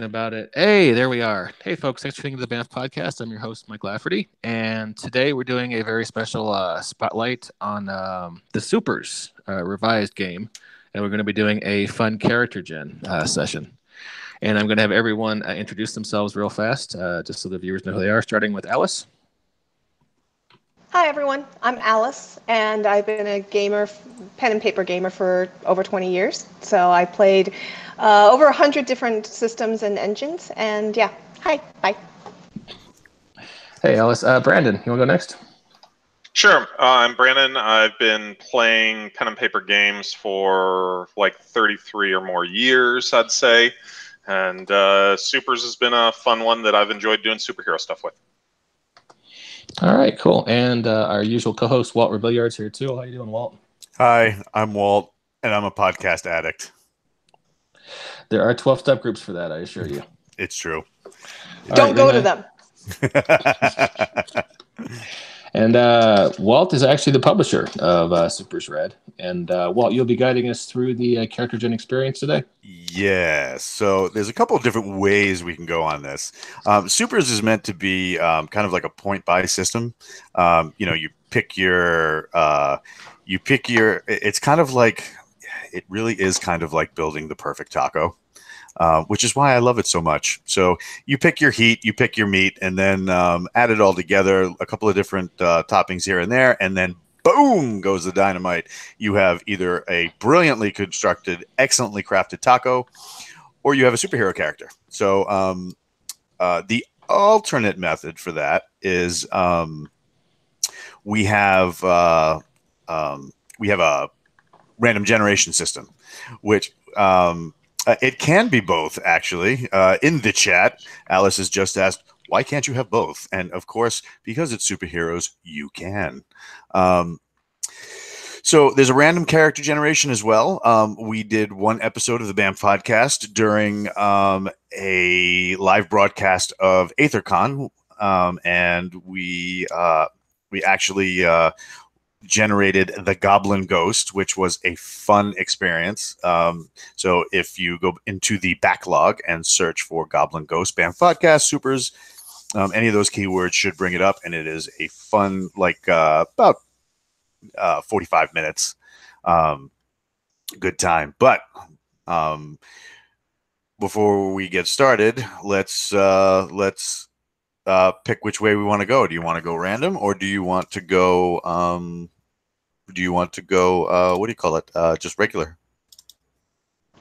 talking about it. Hey, there we are. Hey, folks, thanks for tuning to the Banff Podcast. I'm your host, Mike Lafferty, and today we're doing a very special spotlight on the Supers revised game, and we're going to be doing a fun character gen session. And I'm going to have everyone introduce themselves real fast, just so the viewers know who they are, starting with Alice. Hi everyone, I'm Alice, and I've been a gamer, pen and paper gamer for over 20 years. So I played over 100 different systems and engines, and yeah, hi, bye. Hey Alice, Brandon, you want to go next? Sure. I'm Brandon. I've been playing pen and paper games for like 33 or more years, I'd say. And Supers has been a fun one that I've enjoyed doing superhero stuff with. All right, cool. And our usual co-host, Walt Rebilliards, here too. How you doing, Walt? Hi, I'm Walt, and I'm a podcast addict. There are 12-step groups for that, I assure you. It's true. Don't go to them. And Walt is actually the publisher of Supers Red. And Walt, you'll be guiding us through the character gen experience today? Yeah, so there's a couple of different ways we can go on this. Supers is meant to be kind of like a point-buy system. You pick your, it's kind of like, it really is kind of like building the perfect taco. Which is why I love it so much. So you pick your heat, you pick your meat, and then add it all together, a couple of different toppings here and there, and then boom goes the dynamite. You have either a brilliantly constructed, excellently crafted taco, or you have a superhero character. So the alternate method for that is we have a random generation system, which it can be both, actually. In the chat, Alice has just asked, why can't you have both? And of course, because it's superheroes, you can. So there's a random character generation as well. We did one episode of the Banff Podcast during a live broadcast of AetherCon, and we actually generated the Goblin Ghost, which was a fun experience. So if you go into the backlog and search for Goblin Ghost, Banff Podcast, Supers, any of those keywords should bring it up, and it is a fun, like about 45 minutes, good time. But before we get started, let's pick which way we want to go. Do you want to go random, or do you want to go what do you call it? Just regular?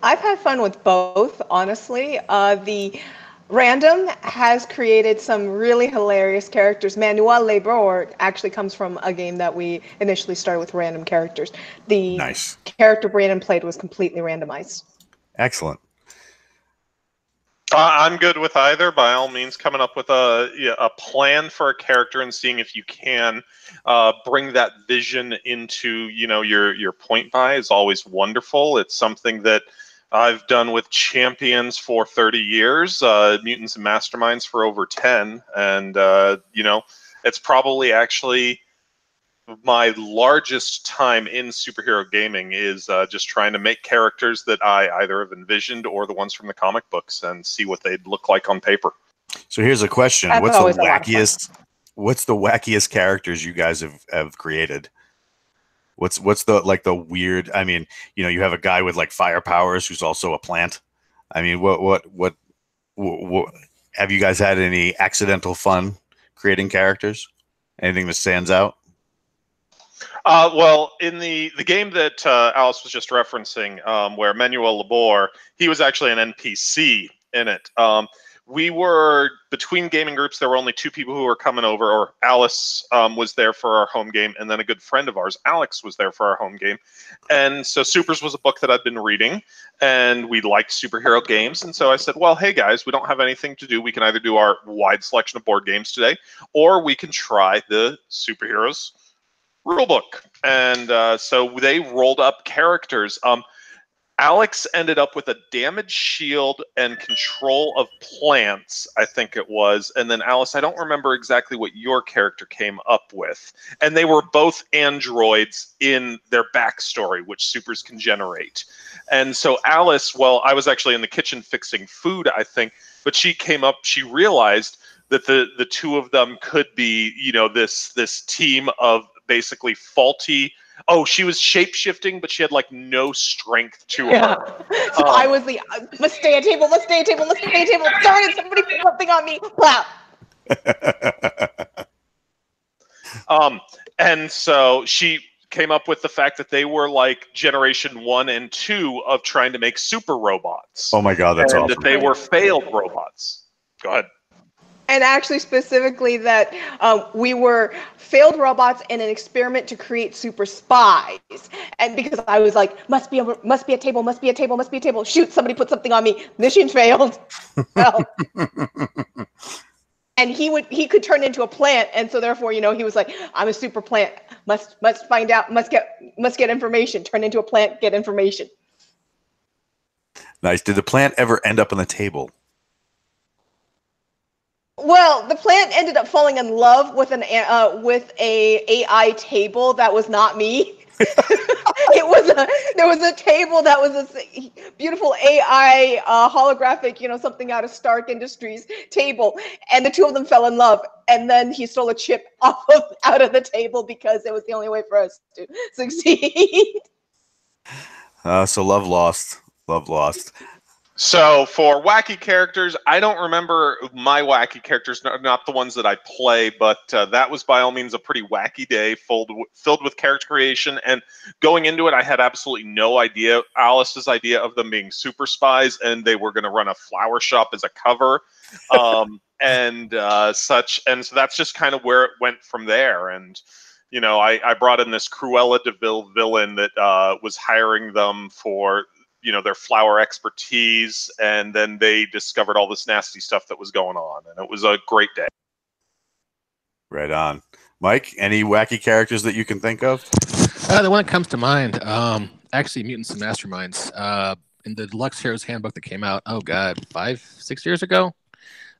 I've had fun with both, honestly. The random has created some really hilarious characters. Manuel Lebor actually comes from a game that we initially started with random characters. The Nice. character Brandon played was completely randomized. Excellent. I'm good with either. By all means, coming up with a plan for a character and seeing if you can bring that vision into your point buy is always wonderful. It's something that I've done with champions for 30 years, mutants and masterminds for over 10, and it's probably actually my largest time in superhero gaming is just trying to make characters that I either have envisioned or the ones from the comic books and see what they'd look like on paper. So here's a question: That's What's always the a lot of fun. wackest characters you guys have created? What's the weird? I mean, you have a guy with like fire powers who's also a plant. I mean, what have you guys had any accidental fun creating characters? Anything that stands out? Well, in the game that Alice was just referencing, where Manuel Labor, he was actually an NPC in it. We were, between gaming groups, there were only two people who were coming over, or Alice was there for our home game, and then a good friend of ours, Alex, was there for our home game. And so Supers was a book that I'd been reading, and we liked superhero games. And so I said, well, hey guys, we don't have anything to do. We can either do our wide selection of board games today, or we can try the superheroes rulebook. And so they rolled up characters. Alex ended up with a damaged shield and control of plants, I think it was. And then Alice, I don't remember exactly what your character came up with. And they were both androids in their backstory, which supers can generate. And so Alice, well, I was actually in the kitchen fixing food, I think, but she came up, she realized that the two of them could be, you know, this team of basically faulty. Oh, she was shape-shifting, but she had like no strength to her. So I was the must stay at table, must stay at table, must stay at table. Darn it, somebody put something on me. Wow. And so she came up with the fact that they were like generation 1 and 2 of trying to make super robots. Oh my God, that's and awesome. That they were failed robots. Go ahead. And actually, specifically, that we were failed robots in an experiment to create super spies. And because I was like, must be a table, must be a table, must be a table. Shoot, somebody put something on me. Mission failed. Well, and he could turn into a plant, and so therefore, you know, he was like, I'm a super plant. Must find out. Must get information. Turn into a plant. Get information. Nice. Did the plant ever end up on the table? Well, the plant ended up falling in love with a AI table that was not me. There was a table that was a beautiful AI holographic, you know, something out of Stark Industries table, and the two of them fell in love. And then he stole a chip out of the table because it was the only way for us to succeed. So love lost. Love lost. So for wacky characters, I don't remember my wacky characters, not the ones that I play, but that was by all means a pretty wacky day filled with character creation. And going into it, I had absolutely no idea. Alice's idea of them being super spies, and they were going to run a flower shop as a cover, and such. And so that's just kind of where it went from there. And you know, I brought in this Cruella de Vil villain that was hiring them for, you know, their flower expertise, and then they discovered all this nasty stuff that was going on, and it was a great day. Right on. Mike, any wacky characters that you can think of? The one that comes to mind, actually Mutants and Masterminds. In the Deluxe Heroes Handbook that came out, oh god, 5-6 years ago,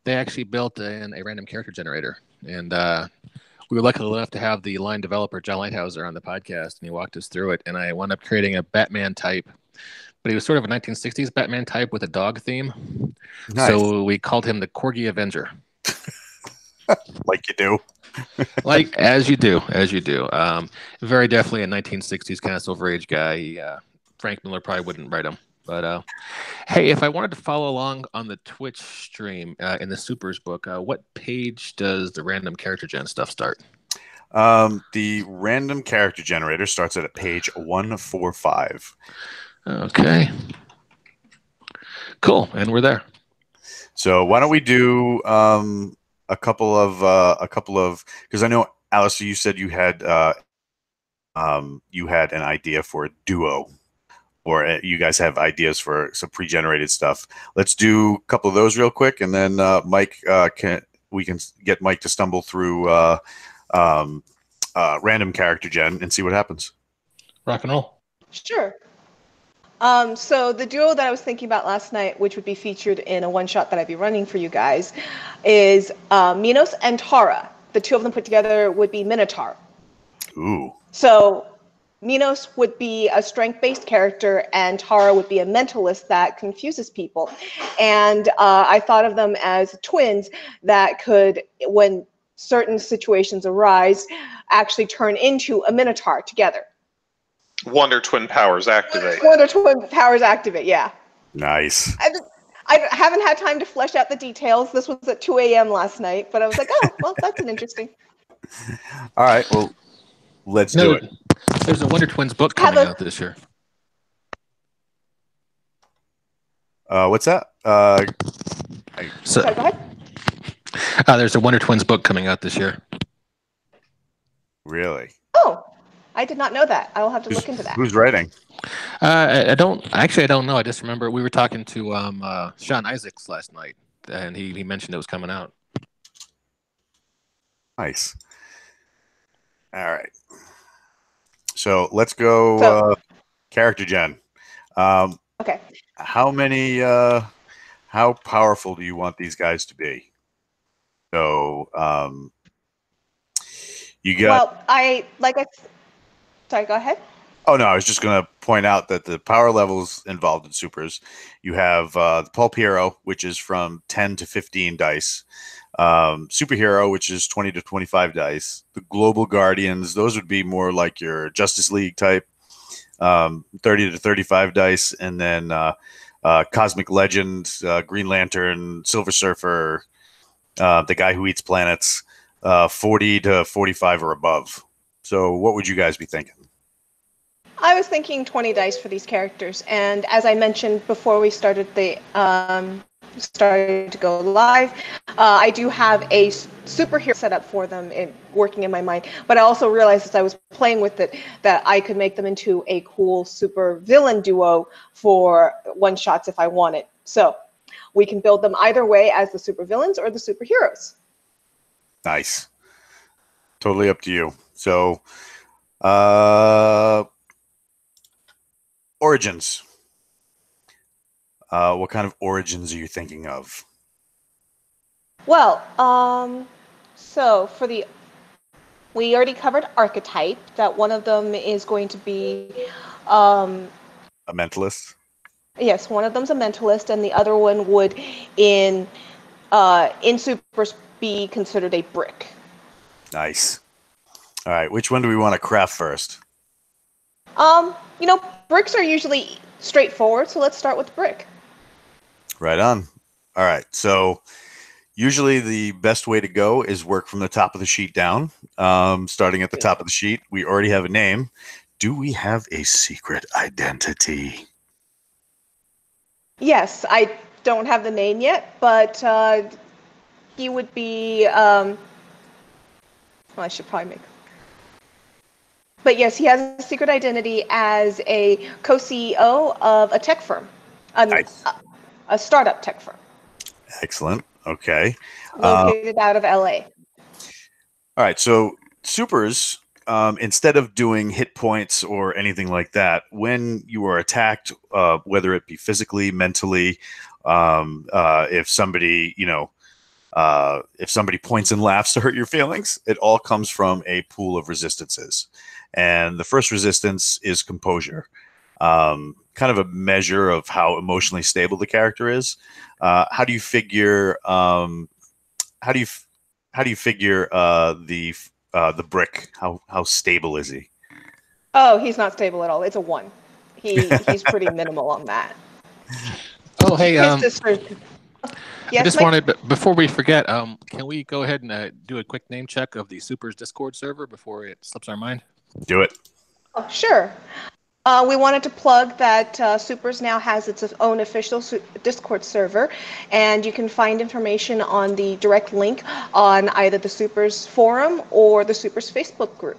they actually built a random character generator. And we were lucky enough to have the line developer, John Lighthouser, on the podcast, and he walked us through it, and I wound up creating a Batman type. But he was sort of a 1960s Batman type with a dog theme. Nice. So we called him the Corgi Avenger. Like you do. Like, as you do. Very definitely a 1960s kind of Silver Age guy. Frank Miller probably wouldn't write him. But hey, if I wanted to follow along on the Twitch stream in the Supers book, what page does the random character gen stuff start? The random character generator starts at page 145. Okay. Cool, and we're there. So why don't we do a couple of because I know, Alice, you said you had an idea for a duo, or you guys have ideas for some pre-generated stuff. Let's do a couple of those real quick, and then Mike we can get Mike to stumble through random character gen and see what happens. Rock and roll. Sure. So the duo that I was thinking about last night, which would be featured in a one-shot that I'd be running for you guys, is Minos and Tara. The two of them put together would be Minotaur. Ooh. So Minos would be a strength-based character, and Tara would be a mentalist that confuses people. And I thought of them as twins that could, when certain situations arise, actually turn into a Minotaur together. Wonder Twin powers activate. Wonder Twin powers activate, yeah. Nice. I haven't had time to flesh out the details. This was at 2 a.m. last night, but I was like, oh, well, that's an interesting. All right, well, let's do it. There's a Wonder Twins book coming out this year. What's that? Sorry, go ahead. There's a Wonder Twins book coming out this year. Really? Oh, I did not know that. I will have to look into that. Who's writing? I don't know. I just remember we were talking to Sean Isaacs last night, and he mentioned it was coming out. Nice. All right. So let's go character gen. Okay. How many? How powerful do you want these guys to be? So, you got. Well, sorry, go ahead. Oh no, I was just going to point out that the power levels involved in supers, you have the Paul Piero, which is from 10 to 15 dice. Superhero, which is 20 to 25 dice. The Global Guardians, those would be more like your Justice League type, 30 to 35 dice. And then Cosmic Legend, Green Lantern, Silver Surfer, the guy who eats planets, 40 to 45 or above. So what would you guys be thinking? I was thinking 20 dice for these characters, and as I mentioned before we started started to go live, I do have a superhero set up for them, working in my mind. But I also realized as I was playing with it that I could make them into a cool super villain duo for one shots if I wanted. So we can build them either way as the super villains or the superheroes. Nice. Totally up to you. So, origins. What kind of origins are you thinking of? Well, so we already covered archetype, that one of them is going to be, A mentalist? yes, one of them's a mentalist, and the other one would, in Supers, be considered a brick. Nice. All right, which one do we want to craft first? Bricks are usually straightforward, so let's start with brick. Right on. All right, so usually the best way to go is work from the top of the sheet down. Starting at the top of the sheet, we already have a name. Do we have a secret identity? Yes, I don't have the name yet, but he would be, well, I should probably make. But yes, he has a secret identity as a co-CEO of a tech firm, Nice. a startup tech firm. Excellent. Okay. Located out of LA. All right, so supers, instead of doing hit points or anything like that, when you are attacked, whether it be physically, mentally, if somebody, if somebody points and laughs to hurt your feelings, it all comes from a pool of resistances. And the first resistance is composure, kind of a measure of how emotionally stable the character is. How do you figure? How do you figure the brick? How stable is he? Oh, he's not stable at all. It's a 1. He's pretty minimal on that. Oh, hey, His sister. Yes, I just Mike? wanted, before we forget, can we go ahead and do a quick name check of the Supers Discord server before it slips our mind? Do it. Oh, sure. We wanted to plug that Supers now has its own official Discord server, and you can find information on the direct link on either the Supers forum or the Supers Facebook group.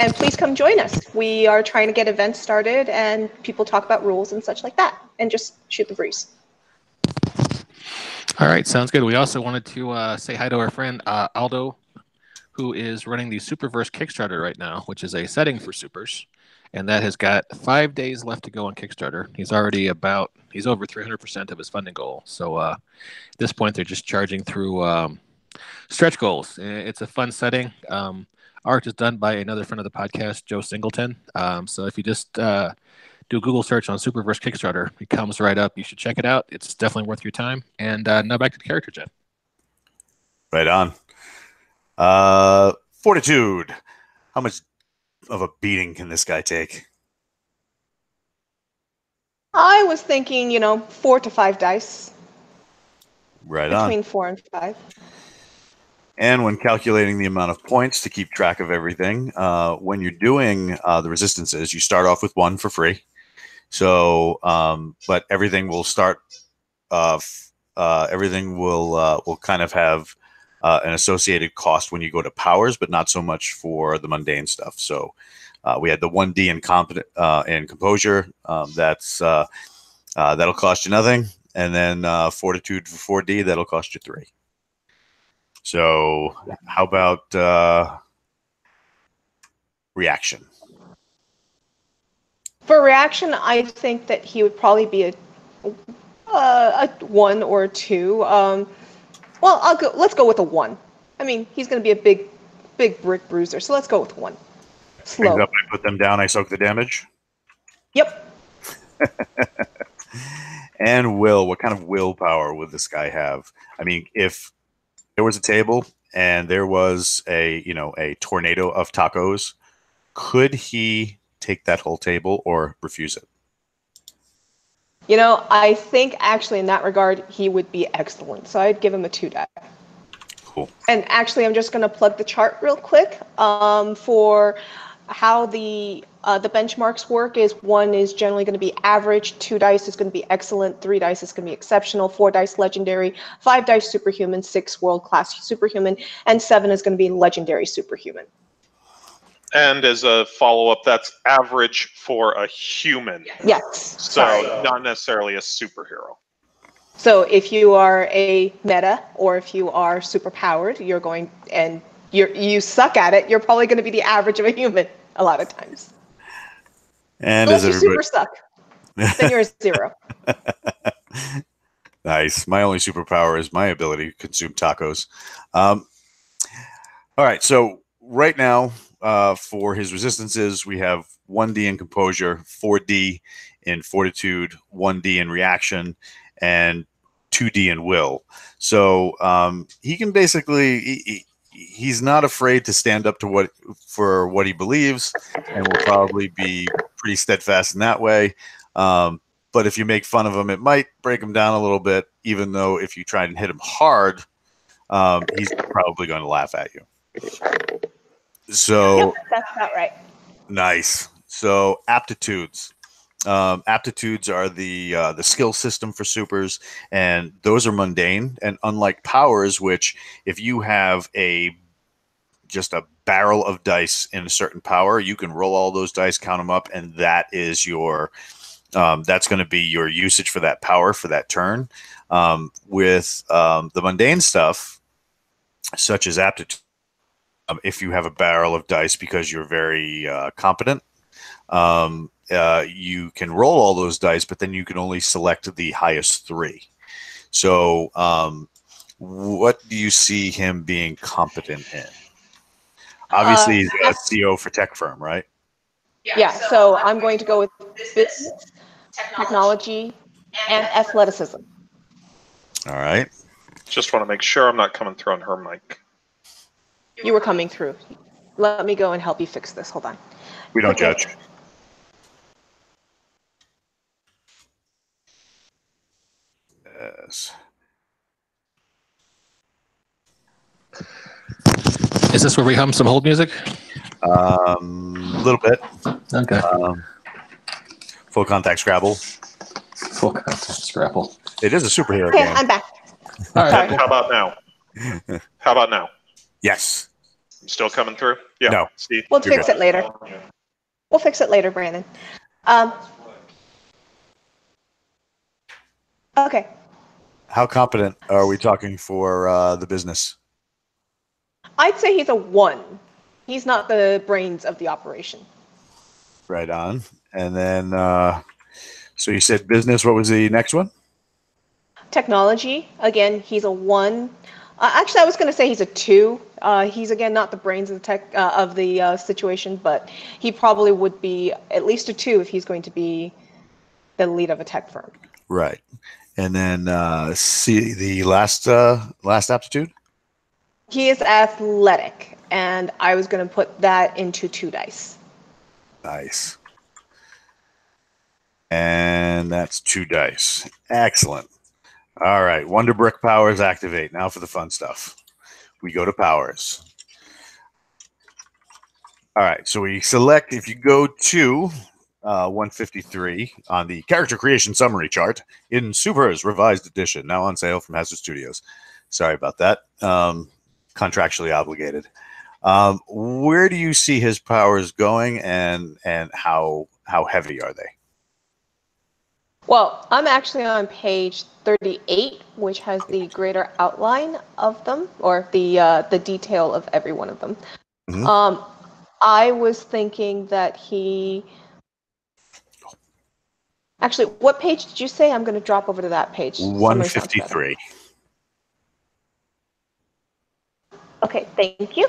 And please come join us. We are trying to get events started, and people talk about rules and such like that, and just shoot the breeze. All right, sounds good. We also wanted to say hi to our friend Aldo, who is running the Superverse Kickstarter right now, which is a setting for supers. And that has got 5 days left to go on Kickstarter. He's over 300% of his funding goal. So at this point, they're just charging through stretch goals. It's a fun setting. Art is done by another friend of the podcast, Joe Singleton. So if you just do a Google search on Superverse Kickstarter, it comes right up. You should check it out. It's definitely worth your time. And now back to the character, Jen. Right on. Fortitude. How much of a beating can this guy take? I was thinking, 4 to 5 dice. Right on. Between 4 and 5. And when calculating the amount of points to keep track of everything, when you're doing the resistances, you start off with 1 for free. So, but everything will start. Everything will kind of have an associated cost when you go to powers, but not so much for the mundane stuff. So, we had the 1D in composure. That'll cost you nothing, and then fortitude for 4D, that'll cost you 3. So, how about reaction? For reaction, I think that he would probably be a 1 or a 2. Well, let's go with a 1. I mean, he's going to be a big brick bruiser, so let's go with 1. Things Slow. up, I put them down, I soak the damage. Yep. And will, what kind of willpower would this guy have? I mean, if there was a table and there was a tornado of tacos, could he take that whole table or refuse it? I think actually in that regard, he would be excellent. So I'd give him a 2 die. Cool. And actually, I'm just going to plug the chart real quick for how the benchmarks work. Is 1 is generally going to be average, 2 dice is going to be excellent, 3 dice is going to be exceptional, 4 dice legendary, 5 dice superhuman, 6 world-class superhuman, and 7 is going to be legendary superhuman. And as a follow-up, that's average for a human. Yes. So not necessarily a superhero. So if you are a meta or if you are super powered, you suck at it, you're probably going to be the average of a human a lot of times. And unless you super suck, then you're a 0. Nice. My only superpower is my ability to consume tacos. All right. So right now, for his resistances, we have 1D in composure, 4D in fortitude, 1D in reaction, and 2D in will. So he can basically he's not afraid to stand up to what he believes, and will probably be pretty steadfast in that way. But if you make fun of him, it might break him down a little bit, even though if you try and hit him hard, he's probably going to laugh at you. So yep, that's about right. Nice. So aptitudes. Aptitudes are the skill system for supers, and those are mundane. And unlike powers, which if you have just a barrel of dice in a certain power, you can roll all those dice, count them up, and that is your that's going to be your usage for that power for that turn. With the mundane stuff, such as aptitude, if you have a barrel of dice because you're very competent, you can roll all those dice, but then you can only select the highest 3. So what do you see him being competent in? Obviously, he's a CEO for tech firm, right? Yeah, so I'm going to go with business, technology, and athleticism. All right. Just want to make sure I'm not coming through on her mic. You were coming through. Let me go and help you fix this. Hold on. We don't judge. Yes. Is this where we hum some hold music? A little bit. Okay. Full contact Scrabble. Full contact Scrabble. It is a superhero Okay, game. I'm back. All right. How about now? How about now? Yes. Still coming through? Yeah. No. See? We'll fix it later. We'll fix it later, Brandon. Okay. How competent are we talking for the business? I'd say he's a 1. He's not the brains of the operation. Right on. And then, so you said business. What was the next one? Technology. Again, he's a 1. Actually, I was going to say he's a 2. He's, again, not the brains of the situation, but he probably would be at least a 2 if he's going to be the lead of a tech firm. Right. And then see the last aptitude? He is athletic, and I was going to put that into 2 dice. Nice. And that's 2 dice. Excellent. All right. Wonder Brick powers activate. Now for the fun stuff. We go to powers. All right. So we select, if you go to 153 on the character creation summary chart in Supers Revised Edition, now on sale from Hazard Studios. Sorry about that. Contractually obligated. Where do you see his powers going, and how heavy are they? Well, I'm actually on page 38, which has the greater outline of them, or the detail of every one of them. Mm-hmm. I was thinking that he Actually, what page did you say? I'm going to drop over to that page. Summary sounds better. 153. Okay, thank you.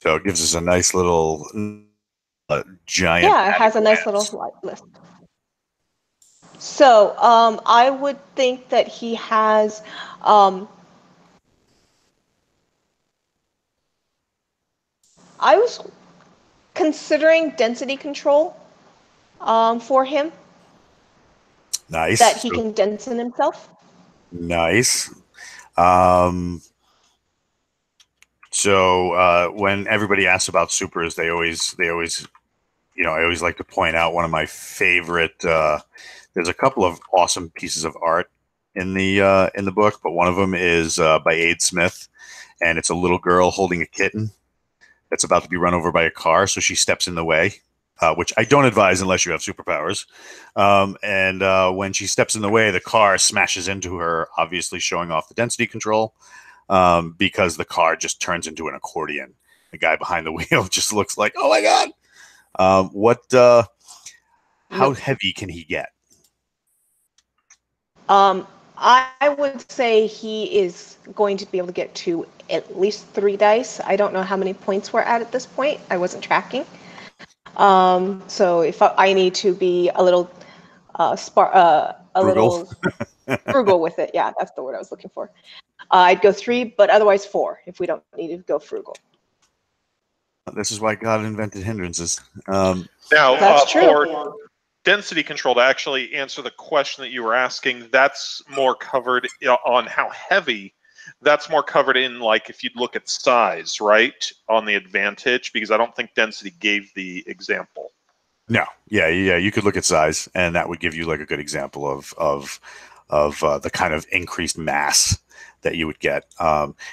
So it gives us a nice little giant. Yeah, it has a nice little list. So I would think that he has. I was considering density control for him. Nice. That he can densen himself. Nice. So when everybody asks about supers, they always, you know, I always like to point out one of my favorite. There's a couple of awesome pieces of art in the book, but one of them is by Aid Smith, and it's a little girl holding a kitten that's about to be run over by a car, so she steps in the way, which I don't advise unless you have superpowers. And when she steps in the way, the car smashes into her, obviously showing off the density control, because the car just turns into an accordion. The guy behind the wheel just looks like, oh my god. How heavy can he get? I would say he is going to be able to get to at least 3 dice. I don't know how many points we're at this point. I wasn't tracking. So if I need to be a little frugal. Little frugal with it, yeah, that's the word I was looking for. I'd go 3, but otherwise 4 if we don't need to go frugal. This is why God invented hindrances. Now, that's true. For density control, to actually answer the question that you were asking, that's more covered on how heavy. That's more covered in, like, if you'd look at size, right, on the advantage, because I don't think density gave the example. No, yeah, you could look at size, and that would give you like a good example of the kind of increased mass that you would get.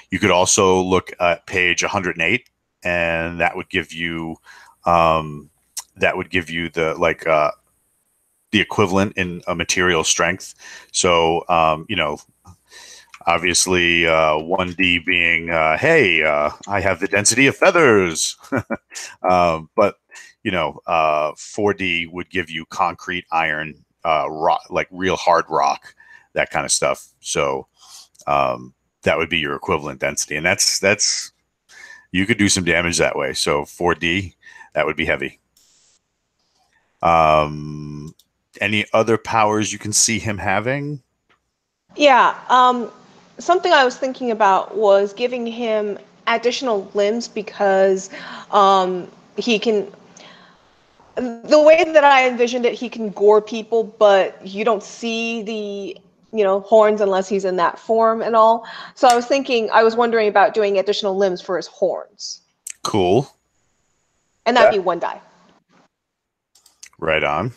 You could also look at page 108, and that would give you the equivalent in a material strength. So you know, obviously 1D being hey, I have the density of feathers, but you know, 4D would give you concrete, iron, rock, like real hard rock, that kind of stuff. So that would be your equivalent density, and that's you could do some damage that way. So 4D, that would be heavy. Any other powers you can see him having? Yeah, something I was thinking about was giving him additional limbs because he can. The way that I envisioned it, he can gore people, but you don't see the horns unless he's in that form and all. So I was wondering about doing additional limbs for his horns. Cool. And that'd be 1 die. Right on.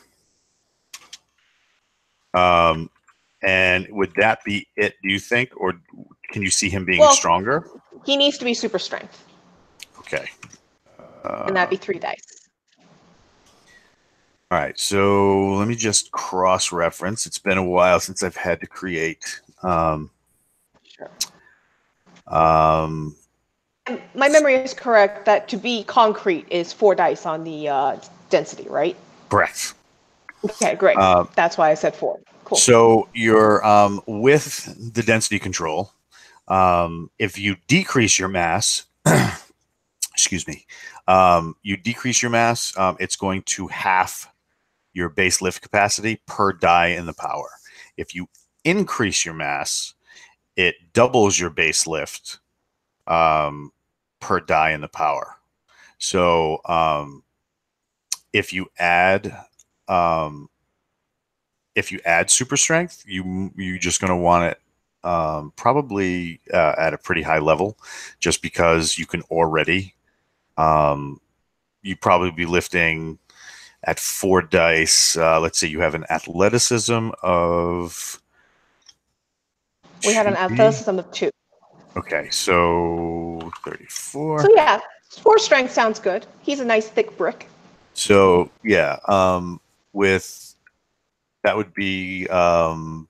And would that be it, do you think? Or can you see him being stronger? He needs to be super strength. Okay. And that'd be 3 dice. All right. So let me just cross-reference. It's been a while since I've had to create. Sure. My memory is correct that to be concrete is 4 dice on the density, right? Correct. Okay, great. That's why I said 4. Cool. So you're with the density control. If you decrease your mass, excuse me, you decrease your mass, it's going to half your base lift capacity per die in the power. If you increase your mass, it doubles your base lift per die in the power. So if you add super strength, you're just going to want it probably at a pretty high level, just because you can already you'd probably be lifting at 4 dice. Let's say you have an athleticism of. We had an athleticism of 2. Okay, so 34. So yeah, 4 strength sounds good. He's a nice thick brick. So yeah, with that would be 4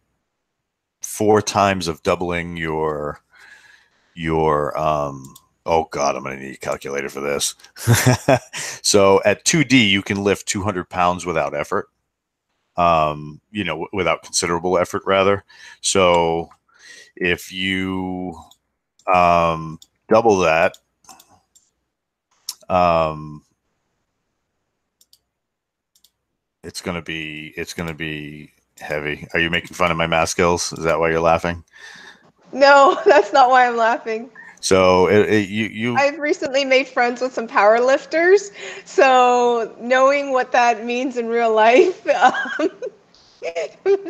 times of doubling your Oh God, I'm going to need a calculator for this. So at 2D, you can lift 200 pounds without effort. Without considerable effort, rather. So if you double that, it's gonna be heavy. Are you making fun of my math skills? Is that why you're laughing? No, that's not why I'm laughing. So you I've recently made friends with some power lifters, so knowing what that means in real life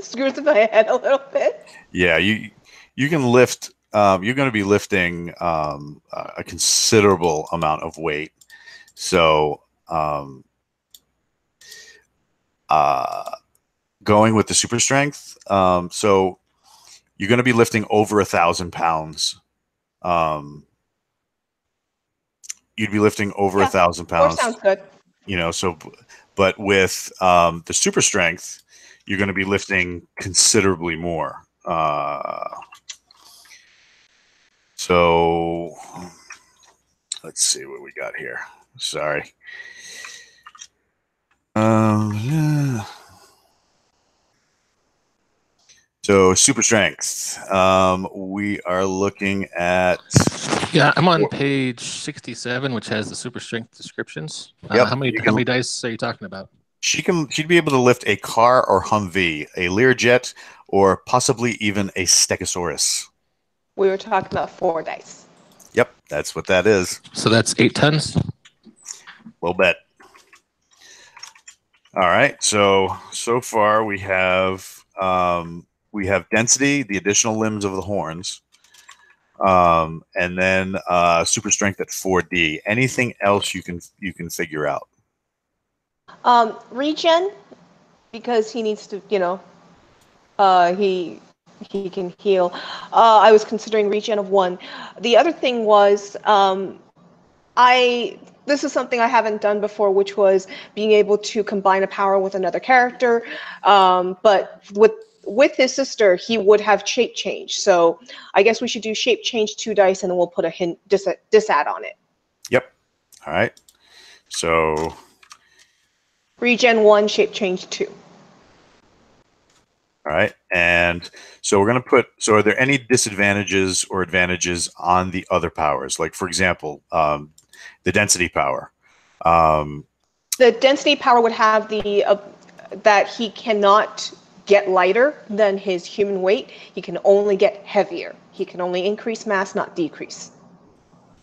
screws with my head a little bit. yeah, you can lift. You're going to be lifting a considerable amount of weight. So going with the super strength, so you're going to be lifting over 1,000 pounds. You'd be lifting over 1,000 pounds. Sounds good. But with the super strength, you're going to be lifting considerably more. So let's see what we got here. Sorry. So super strength. We are looking at. Yeah, I'm on page 67, which has the super strength descriptions. Yep. How many dice are you talking about? She'd be able to lift a car or Humvee, a Learjet, or possibly even a Stegosaurus. We were talking about 4 dice. Yep, that's what that is. So that's 8 tons? Well bet. All right, so far we have density, the additional limbs of the horns, and then super strength at 4D. Anything else you can figure out? Regen, because he needs to, he can heal. I was considering regen of 1. The other thing was, this is something I haven't done before, which was being able to combine a power with another character. But with his sister, he would have shape change. So I guess we should do shape change 2 dice, and then we'll put a hint disad on it. Yep. All right. So regen 1, shape change 2. All right, and so we're going to put. So, are there any disadvantages or advantages on the other powers? Like, for example, the density power. The density power would have the that he cannot get lighter than his human weight. He can only get heavier. He can only increase mass, not decrease.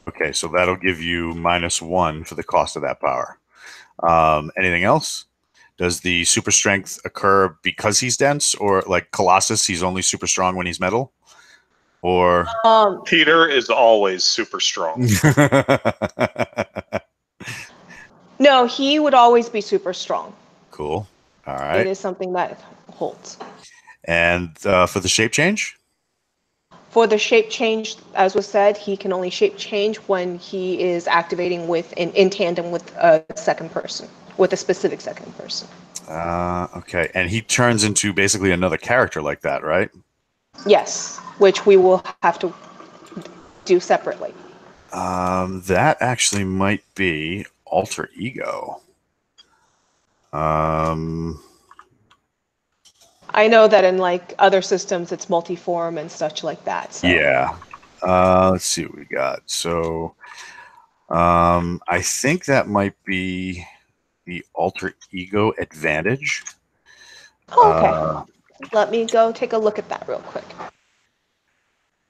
Okay, so that'll give you -1 for the cost of that power. Anything else? Does the super strength occur because he's dense, or like Colossus, he's only super strong when he's metal? Or Peter is always super strong. No, he would always be super strong. Cool. All right. It is something that holds. And for the shape change? For the shape change, as was said, he can only shape change when he is activating in tandem with a second person, with a specific second person. Okay, and he turns into basically another character like that, right? Yes, which we will have to do separately. That actually might be alter ego. I know that in like other systems, it's multi-form and such like that. So. Yeah. Let's see what we got. So, I think that might be the alter ego advantage. Oh, okay. Let me go take a look at that real quick.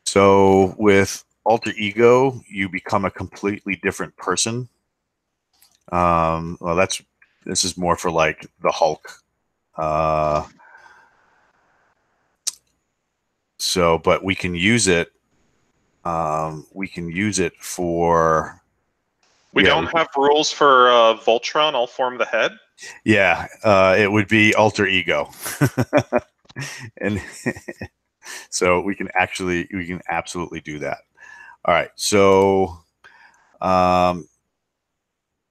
So with alter ego, you become a completely different person. Well, this is more for like the Hulk. But we can use it. We can use it for. We don't have rules for Voltron. I'll form the head. Yeah, it would be alter ego, and so we can absolutely do that. All right, so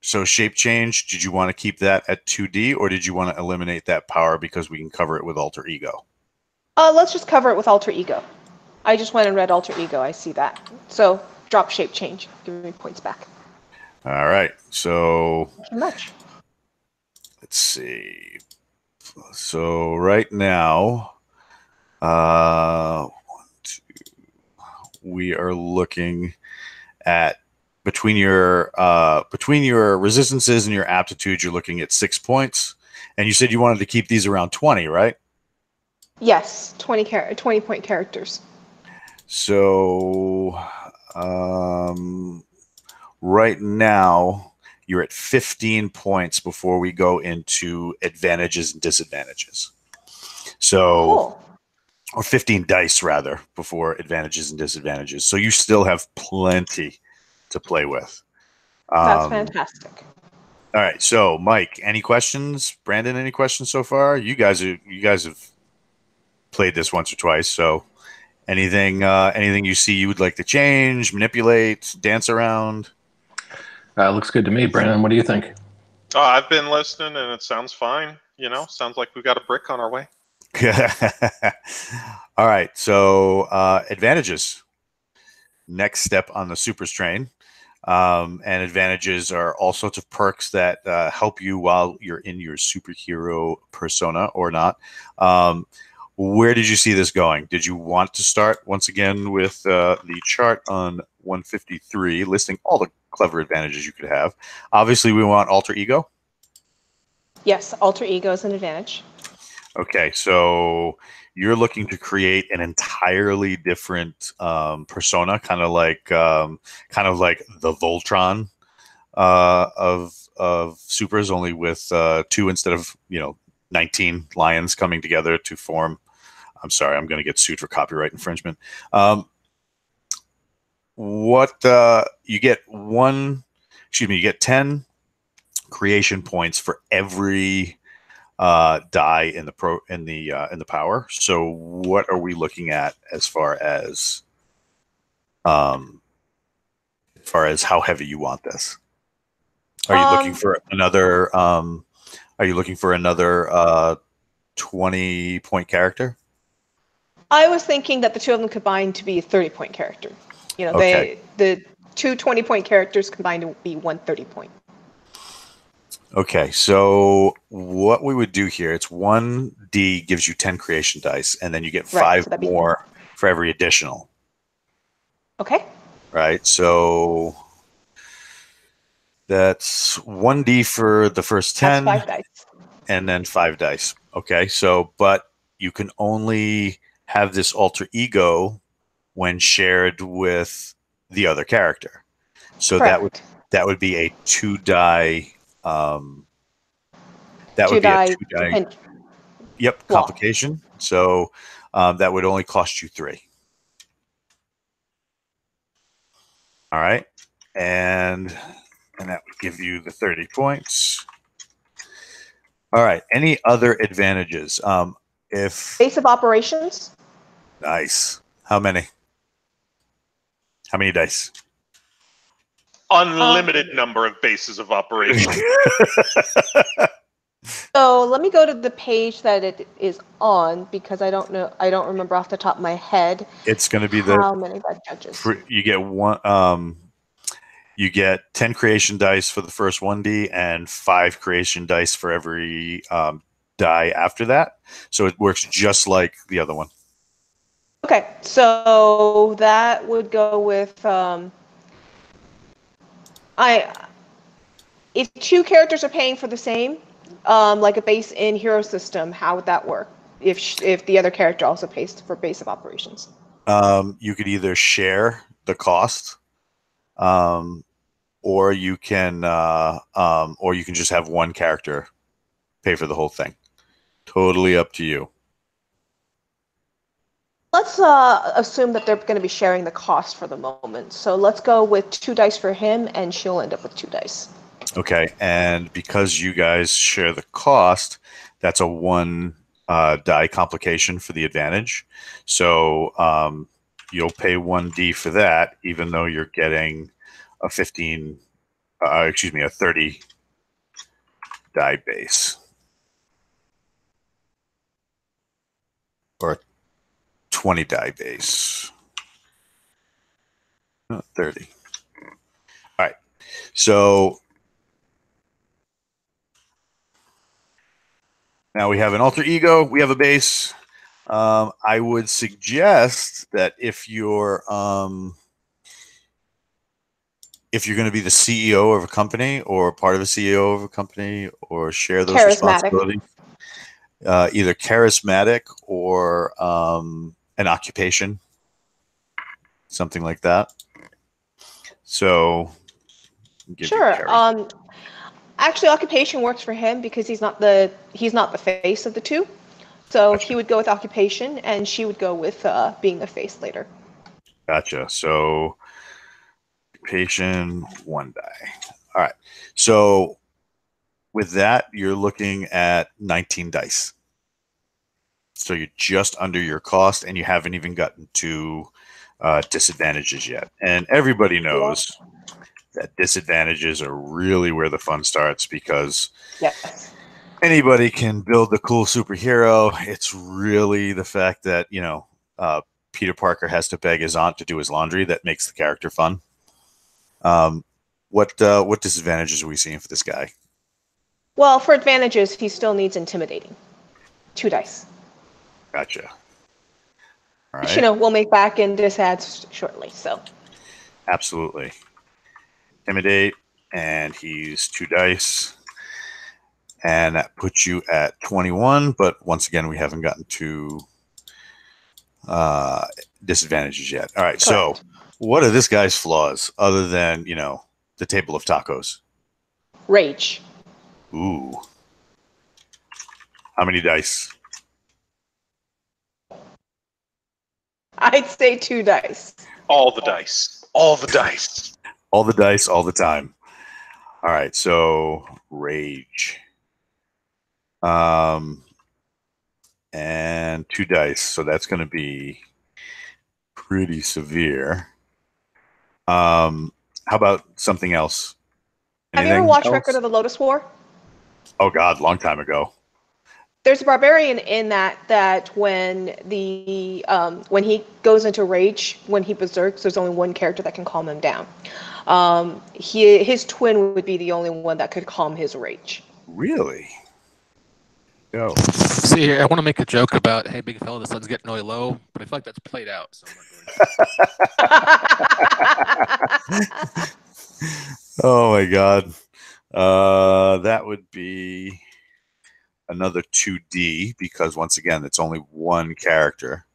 shape change. Did you want to keep that at 2D, or did you want to eliminate that power because we can cover it with alter ego? Let's just cover it with alter ego. I just went and read alter ego. I see that. So drop shape change. Give me points back. All right. So Thank you much. let's see. So right now, we are looking at between your resistances and your aptitude, you're looking at 6 points. And you said you wanted to keep these around 20, right? Yes, 20 point characters. So right now you're at 15 points before we go into advantages and disadvantages. So, Cool. or 15 dice rather before advantages and disadvantages. So you still have plenty to play with. That's fantastic. All right. So Mike, any questions? Brandon, any questions so far? You guys have played this once or twice. So anything you see you would like to change, manipulate, dance around? Looks good to me. Brandon, what do you think? I've been listening, and it sounds fine. You know, sounds like we've got a brick on our way. All right. So advantages. Next step on the supers train. And advantages are all sorts of perks that help you while you're in your superhero persona or not. Where did you see this going? Did you want to start once again with the chart on 153, listing all the clever advantages you could have? Obviously, we want alter ego. Yes, alter ego is an advantage. Okay, so you're looking to create an entirely different persona, kind of like the Voltron of supers, only with 2 instead of 19 lions coming together to form. I'm sorry, I'm going to get sued for copyright infringement. You get you get 10 creation points for every die in the power. So what are we looking at as far as how heavy you want this? Are you looking for another 20 point character? I was thinking that the two of them combined to be a 30 point character. Okay. The two 20 point characters combined to be 130 point. Okay, so what we would do here, it's 1d gives you 10 creation dice, and then you get 5 so more for every additional. Okay. Right, so that's 1d for the first 10. That's 5 dice. And then 5 dice. Okay, so but you can only have this alter ego when shared with the other character. So Correct. that would be a 2 die. That Two would be die a 2 die. and Yep, complication. So that would only cost you 3. All right, and that would give you the 30 points. All right. Any other advantages? If base of operations. Nice. How many? How many dice? Unlimited number of bases of operation. So let me go to the page that it is on because I don't know. I don't remember off the top of my head. It's going to be how many judges. You get one. You get 10 creation dice for the first 1d and 5 creation dice for every die after that. So it works just like the other one. Okay, so that would go with if 2 characters are paying for the same, like a base in hero system, how would that work? If the other character also pays for base of operations, you could either share the cost, or you can just have one character pay for the whole thing. Totally up to you. Let's assume that they're going to be sharing the cost for the moment. So let's go with 2 dice for him, and she'll end up with 2 dice. Okay, and because you guys share the cost, that's a 1 die complication for the advantage. So you'll pay 1d for that, even though you're getting a 30 die base. Or 20 die base. 30. All right. So now we have an alter ego. We have a base. I would suggest that if you're going to be the CEO of a company or part of a CEO of a company or share those responsibilities, either charismatic or an occupation, something like that. So, sure. Actually, occupation works for him because he's not the face of the two. So gotcha. He would go with occupation, and she would go with being the face later. Gotcha. So, occupation, 1 die. All right. So, with that, you're looking at 19 dice. So you're just under your cost, and you haven't even gotten to disadvantages yet. And everybody knows that disadvantages are really where the fun starts because anybody can build the cool superhero. It's really the fact that, Peter Parker has to beg his aunt to do his laundry that makes the character fun. What disadvantages are we seeing for this guy? Well, for advantages, he still needs intimidating. 2 dice. Gotcha. All Which, right. we'll make back in disads shortly. So. Absolutely. Intimidate, and he's 2 dice. And that puts you at 21, but once again, we haven't gotten to disadvantages yet. All right, correct. So what are this guy's flaws other than, the table of tacos? Rage. Ooh. How many dice? I'd say 2 dice. All the dice. All the dice. All the dice, all the time. All right, so rage. And 2 dice, so that's going to be pretty severe. How about something else? Have you ever watched Record of the Lotus War? Oh God, long time ago. There's a barbarian in that when when he goes into rage, when he berserks, there's only one character that can calm him down. His twin would be the only one that could calm his rage. Really? Go. See here, I want to make a joke about, hey, big fella, the sun's getting really low, but I feel like that's played out. So Oh my God. That would be another 2D because once again, it's only one character.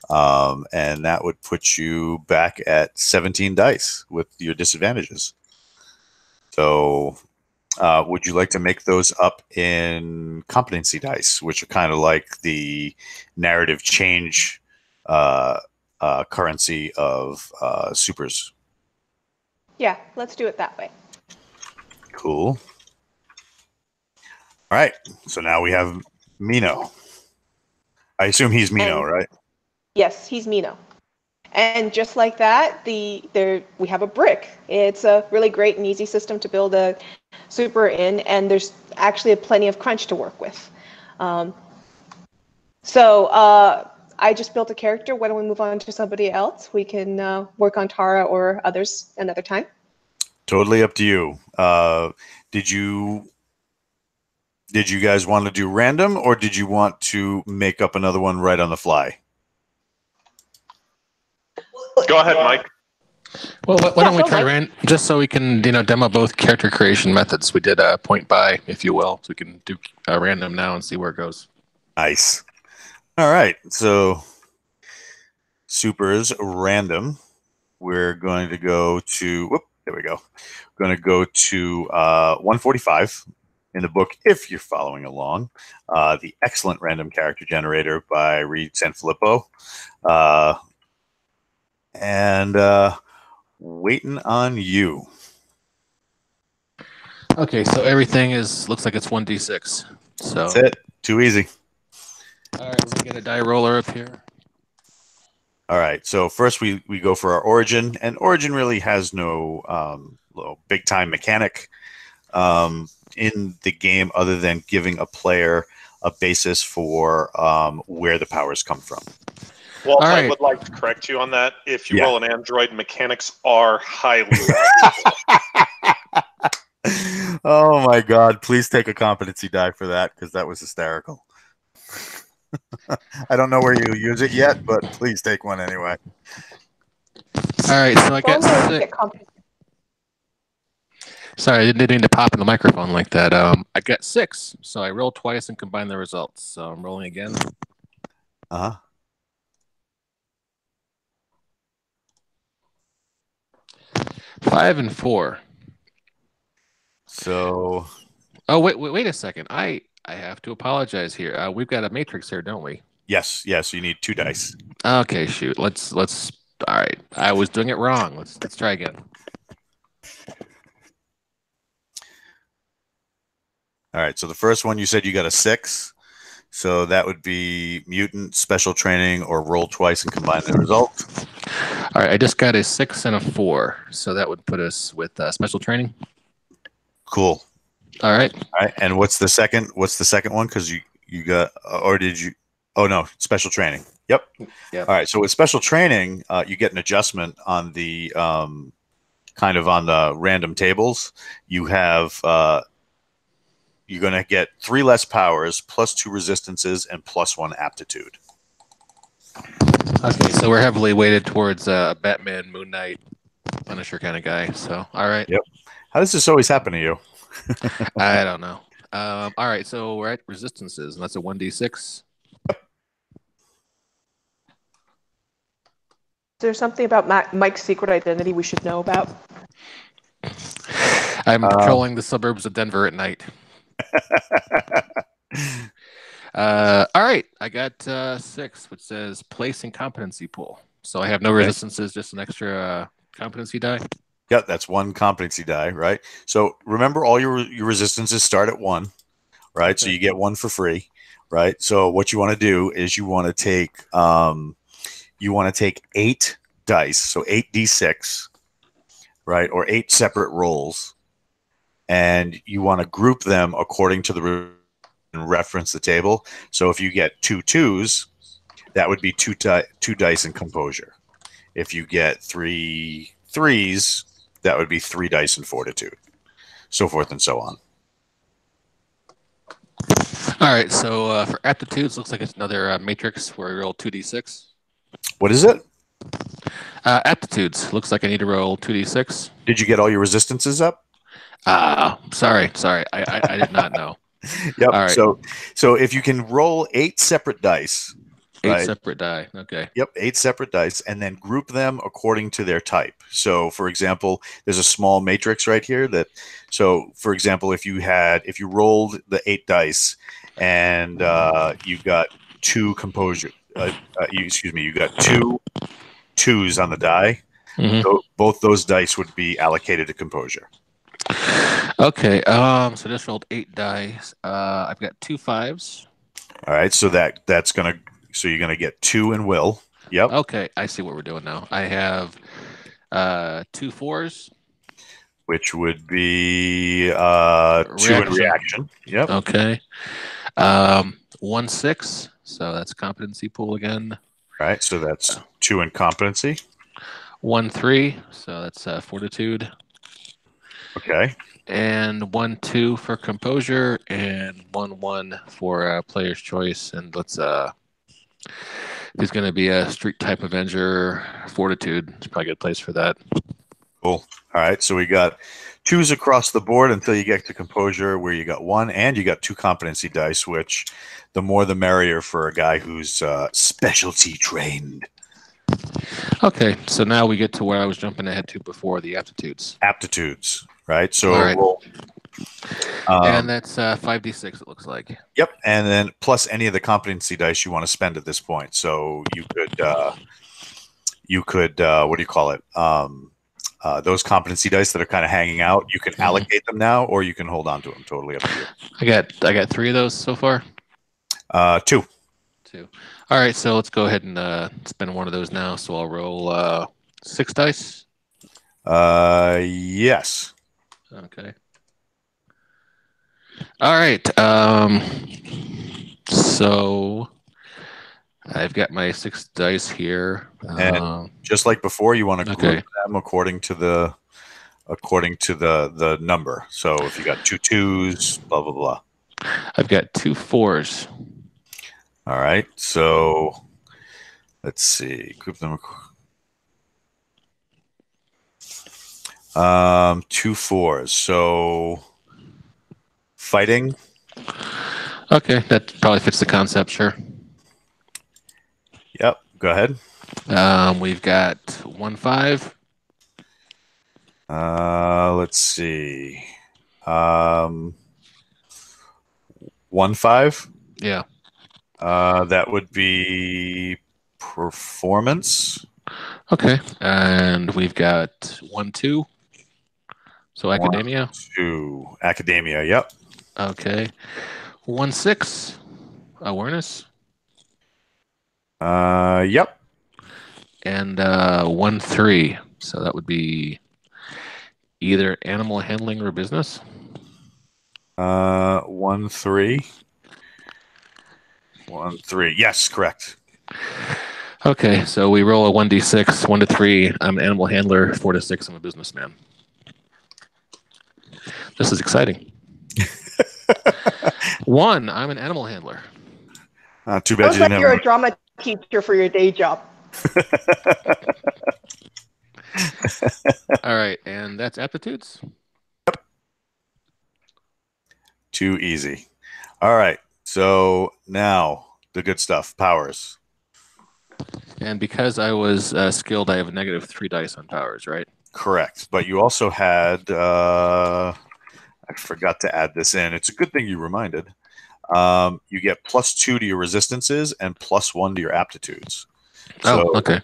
And that would put you back at 17 dice with your disadvantages. So would you like to make those up in competency dice, which are kind of like the narrative change currency of supers? Yeah, let's do it that way. Cool. All right, so now we have Mino. I assume he's Mino, right? Yes, he's Mino. And just like that, we have a brick. It's a really great and easy system to build a super in, and there's actually plenty of crunch to work with. So I just built a character. Why don't we move on to somebody else? We can work on Tara or others another time. Totally up to you. Did you guys want to do random, or did you want to make up another one right on the fly? Go ahead, Mike. Well, why don't we try random, just so we can demo both character creation methods. We did point by, if you will, so we can do random now and see where it goes. Nice. All right, so supers random. We're going to go to there we go. We're going to go to 145 in the book, if you're following along. The excellent random character generator by Reed Sanfilippo. And waiting on you. Okay, so everything looks like it's 1d6. So that's it. Too easy. All right, we get a die roller up here. All right, so first we go for our origin, and origin really has no big time mechanic in the game other than giving a player a basis for where the powers come from. Walt, All I right. would like to correct you on that. If you Yeah. roll an android, mechanics are highly valuable. Oh my God! Please take a competency die for that because that was hysterical. I don't know where you use it yet, but please take one anyway. All right. So I got Normally, you six. get comp- Sorry, I didn't mean to pop in the microphone like that. I got 6, so I rolled twice and combined the results. So I'm rolling again. Uh-huh. 5 and 4. So Oh wait a second. I have to apologize here. We've got a matrix here, don't we? yes, you need 2 dice. Okay, shoot. Let's. All right. I was doing it wrong. Let's try again. All right. So the first one you said you got a 6. So that would be mutant, special training, or roll twice and combine the result. All right. I just got a 6 and a 4, so that would put us with special training. Cool. All right. All right. And what's the second one? Because you got or did you? Oh no, special training. Yep. Yep. All right. So with special training, you get an adjustment on the kind of on the random tables. You have you're going to get 3 less powers, plus 2 resistances, and plus 1 aptitude. Okay, so we're heavily weighted towards Batman, Moon Knight, Punisher kind of guy. So, all right. Yep. How does this always happen to you? I don't know. All right, so we're at resistances, and that's a 1d6. Is there something about Mike's secret identity we should know about? I'm patrolling the suburbs of Denver at night. All right, I got 6, which says place in competency pool. So I have no resistances, just an extra competency die. Yeah, that's 1 competency die, right? So remember, all your resistances start at 1, right? Okay. So you get 1 for free, right? So what you want to do is you want to take 8 dice, so 8d6, right, or 8 separate rolls, and you want to group them according to the reference the table. So if you get 2 2s, that would be 2 dice in composure. If you get 3 3s, that would be 3 dice in fortitude, so forth and so on. All right, so for aptitudes, looks like it's another matrix where we roll 2d6. What is it? Aptitudes, looks like I need to roll 2d6. Did you get all your resistances up? Sorry, I did not know. Yep. All right. So if you can roll 8 separate dice. 8 right? separate die. Okay. Yep, 8 separate dice, and then group them according to their type. So, for example, there's a small matrix right here that. So, for example, if you rolled the 8 dice, and you got 2 composure, you got 2 2s on the die. Mm-hmm. So both those dice would be allocated to composure. Okay. So just rolled 8 dice. I've got 2 5s. All right. So that's gonna. So you're gonna get 2 in will. Yep. Okay, I see what we're doing now. I have 2 4s, which would be 2 in reaction. Yep. Okay. 1 6. So that's competency pool again. All right. So that's 2 in competency. 1 3. So that's fortitude. Okay. And 1 2 for composure, and 1 1 for player's choice. And let's there's going to be a street type Avenger, fortitude. It's probably a good place for that. Cool. All right. So we got 2s across the board until you get to composure, where you got 1 and you got 2 competency dice, which the more the merrier for a guy who's specialty trained. Okay, so now we get to where I was jumping ahead to before, the aptitudes. Aptitudes, right? So all right. Roll, and that's 5d6, it looks like. Yep, and then plus any of the competency dice you want to spend at this point. So you could what do you call it? Those competency dice that are kind of hanging out, you can allocate them now, or you can hold on to them. Totally up to you. I got 3 of those so far. 2. All right, so let's go ahead and spend one of those now. So I'll roll 6 dice. Yes. Okay. All right. So I've got my 6 dice here. And just like before, you want to group Okay. them according to the number. So if you got 2 2s, blah blah blah. I've got 2 4s. All right. So let's see. Group them. 2 4s. So fighting. Okay, that probably fits the concept. Sure. Yep. Go ahead. We've got 1 5. Let's see. 1 5. Yeah. That would be performance. Okay, and we've got 1 2. So academia. 2 academia. Yep. Okay. 1 6. Awareness. Yep. And 1 3. So that would be either animal handling or business. 1 3. 1 3. Yes, correct. Okay, so we roll a 1d6, 1 to 3. I'm an animal handler. 4 to 6. I'm a businessman. This is exciting. 1. I'm an animal handler. Too bad Sounds you like didn't you're have. a drama teacher for your day job. All right, and that's aptitudes. Too easy. All right. So now the good stuff. Powers. And because I was skilled, I have a -3 dice on powers, right? Correct. But you also had. I forgot to add this in. It's a good thing you reminded. You get +2 to your resistances and +1 to your aptitudes. So Oh, okay.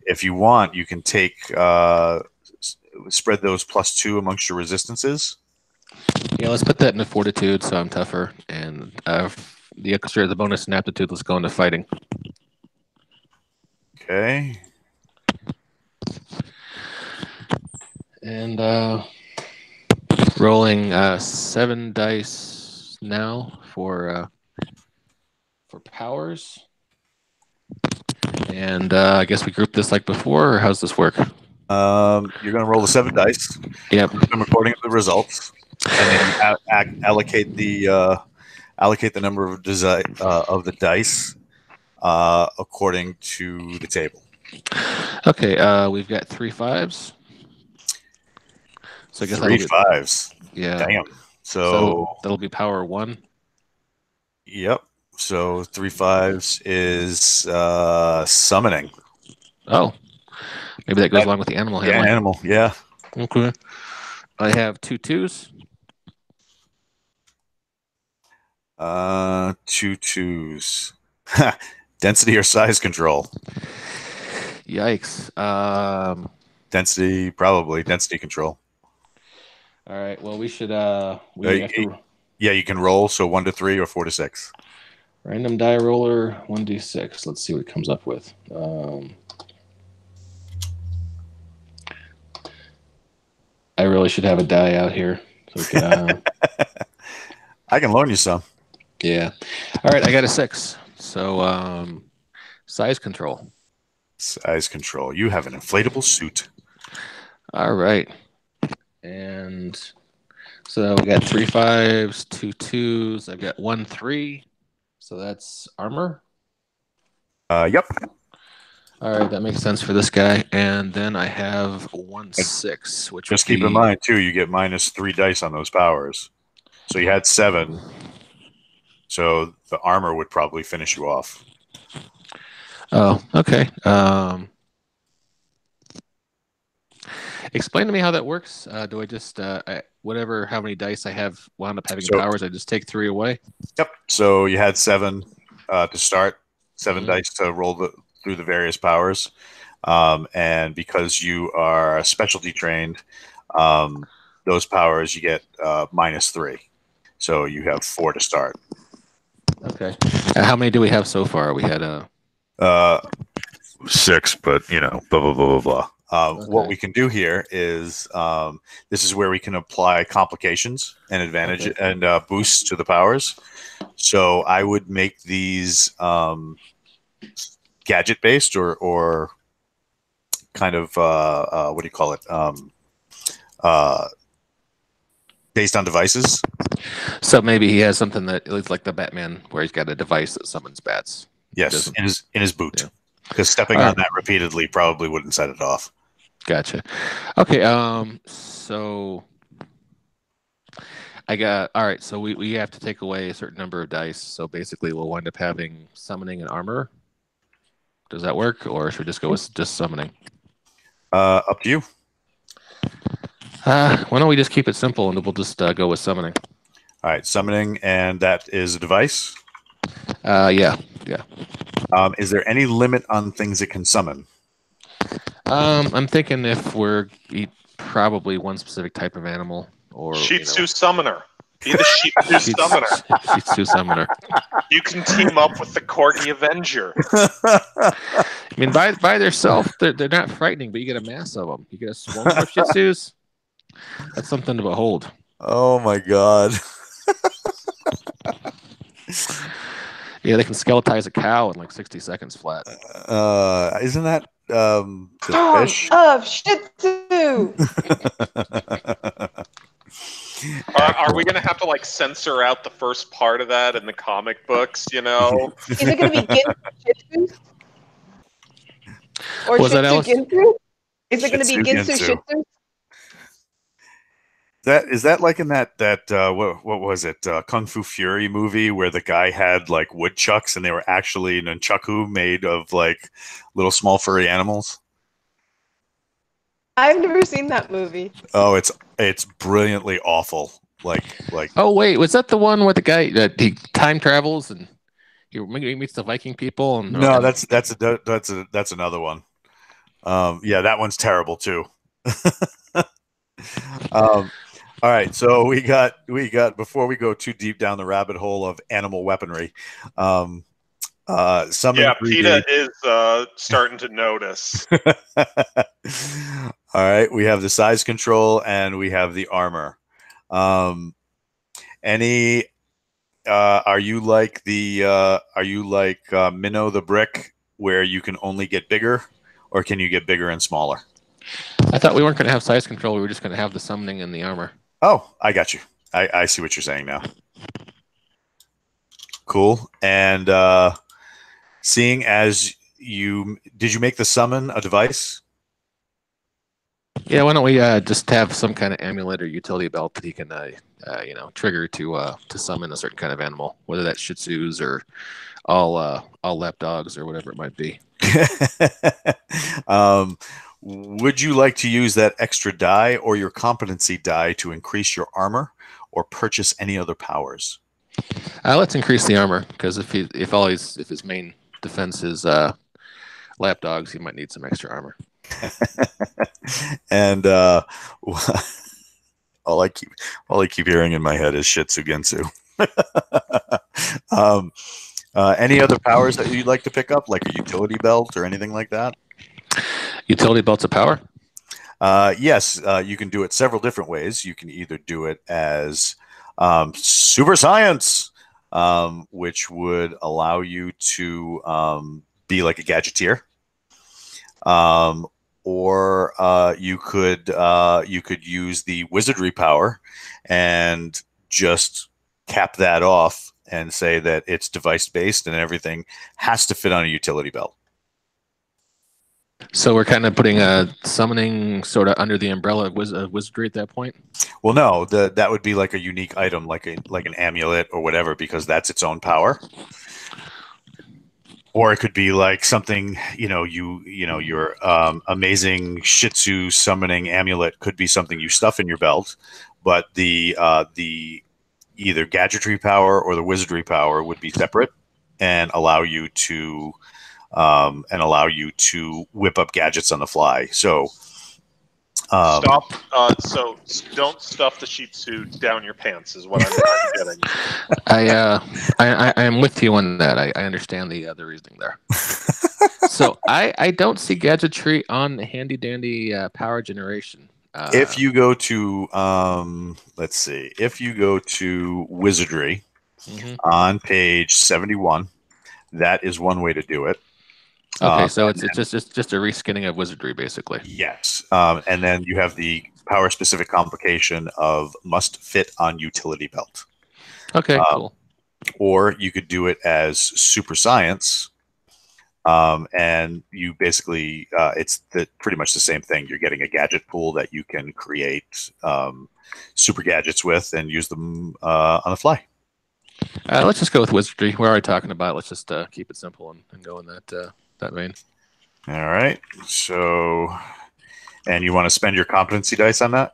if you want, you can take spread those +2 amongst your resistances. Yeah, let's put that into fortitude, so I'm tougher. And the extra, the bonus in aptitude, let's go into fighting. Okay. And rolling 7 dice now for powers. And I guess we group this like before, or how's this work? You're going to roll the 7 dice. Yep. Group them according to the results, and then allocate the number of the dice according to the table. Okay. We've got 3 5s. So I guess 3 5s. Yeah. Damn. So that'll be power 1. Yep. So 3 5s is summoning. Oh, maybe that goes along with the animal handling. Yeah, animal. Yeah. Okay. I have 2 2s. 2 2s. Density or size control? Yikes. Density, probably. Density control. All right. Well, we should. Yeah, you can roll. So 1 to 3 or 4 to 6. Random die roller 1d6. Let's see what it comes up with. I really should have a die out here. So we can, I can loan you some. Yeah. All right. I got a 6. So size control. Size control. You have an inflatable suit. All right. And so we got 3 5s, 2 2s. I've got 1 3. So that's armor. Yep. All right, that makes sense for this guy. And then I have 1 6, which just keep in mind too, you get -3 dice on those powers. So you had 7. So the armor would probably finish you off. Oh, okay. Explain to me how that works. Do I just how many dice I have wound up having powers? I just take 3 away. Yep. So you had 7 to start, 7 dice to roll through the various powers, and because you are specialty trained, those powers you get -3. So you have 4 to start. Okay. How many do we have so far? We had 6, but blah blah blah blah blah. What we can do here is this is where we can apply complications and advantage and boosts to the powers. So I would make these gadget based or kind of what do you call it? Based on devices. So maybe he has something that looks like the Batman, where he's got a device that summons bats. Yes, in his boot. Yeah. Because stepping on that repeatedly probably wouldn't set it off. Gotcha. Okay. So I got all right. So we have to take away a certain number of dice. So basically, we'll wind up having summoning and armor. Does that work, or should we just go with just summoning? Up to you. Why don't we just keep it simple and we'll just go with summoning? All right, summoning, and that is a device. Yeah. Is there any limit on things it can summon? I'm thinking if we're probably one specific type of animal, or Shih Tzu summoner. Be the Shih Tzu summoner. Shih Tzu summoner. You can team up with the Corgi Avenger. I mean, by themselves, they're not frightening, but you get a mass of them. You get a swarm of Shih Tzus. That's something to behold. Oh my god. Yeah, they can skeletize a cow in like 60 seconds flat. Isn't that the fish? Of Shih Tzu. Are we going to have to like censor out the first part of that in the comic books? You know, Is it going to be Ginsu Shih Tzu? Or Was Shih that Tzu Alice? Ginsu? Is it going to be Shih Tzu Ginsu Ginsu. Shih Tzu? Is that like in that what was it, Kung Fu Fury movie where the guy had like woodchucks and they were actually nunchaku made of like little small furry animals? I've never seen that movie. Oh, it's brilliantly awful. Like Oh wait, was that the one where the guy he time travels and he meets the Viking people? And no, that's another one. Yeah, that one's terrible too. All right, so we got before we go too deep down the rabbit hole of animal weaponry. Summon yeah, 3D. PETA is starting to notice. All right, we have the size control and we have the armor. Are you like Minnow the Brick, where you can only get bigger, or can you get bigger and smaller? I thought we weren't going to have size control. We were just going to have the summoning and the armor. Oh, I got you. I see what you're saying now. Cool. And seeing as did you make the summon a device? Yeah, why don't we just have some kind of amulet or utility belt that he can, trigger to summon a certain kind of animal, whether that's Shih Tzus or all lap dogs or whatever it might be. Would you like to use that extra die or your competency die to increase your armor or purchase any other powers? Let's increase the armor, because if his main defense is lap dogs, he might need some extra armor. And all I keep hearing in my head is Shih Tzu Ginsu. Any other powers that you'd like to pick up, like a utility belt or anything like that? Utility belts of power? Yes, you can do it several different ways. You can either do it as super science, which would allow you to be like a gadgeteer, or you could use the wizardry power and just cap that off and say that it's device based and everything has to fit on a utility belt. So we're kind of putting a summoning sort of under the umbrella of wizardry at that point? Well, no, that would be like a unique item, like an amulet or whatever, because that's its own power. Or it could be like something, your amazing Shih Tzu summoning amulet could be something you stuff in your belt, but the either gadgetry power or the wizardry power would be separate and allow you to whip up gadgets on the fly. So Stop. So don't stuff the Shih Tzu down your pants is what I'm getting. I am with you on that. I understand the reasoning there. So I don't see gadgetry on the handy dandy power generation. If you go to let's see, if you go to wizardry on page 71, that is one way to do it. Okay, so it's just a reskinning of wizardry, basically. Yes. And then you have the power specific complication of must fit on utility belt. Okay, cool. Or you could do it as super science. And you basically, it's pretty much the same thing. You're getting a gadget pool that you can create super gadgets with and use them on the fly. Let's just go with wizardry. We're already talking about it. Let's just keep it simple and go in that vein. All right. So, and you want to spend your competency dice on that?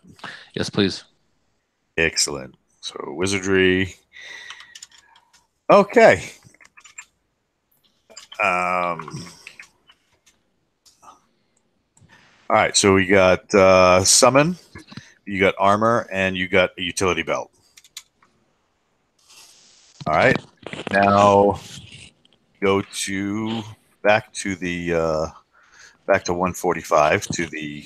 Yes, please. Excellent. So wizardry. Okay. All right. So we got summon, you got armor, and you got a utility belt. All right. Now go to back to 145 to the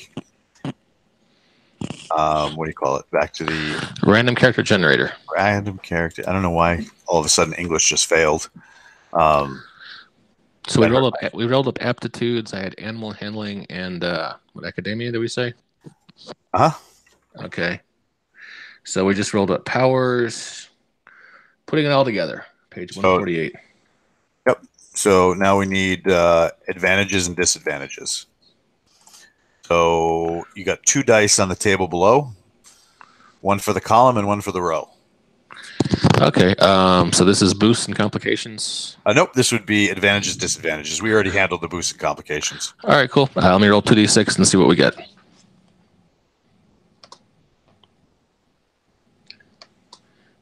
what do you call it? Back to the random character generator. Random character. I don't know why all of a sudden English just failed. So we rolled up aptitudes. I had animal handling and what academia did we say? Okay. So we just rolled up powers, putting it all together. Page 148. Yep. So now we need advantages and disadvantages. So you got 2 dice on the table below, 1 for the column and 1 for the row. Okay. So this is boosts and complications. Nope. This would be advantages, disadvantages. We already handled the boosts and complications. All right. Cool. Let me roll 2d6 and see what we get.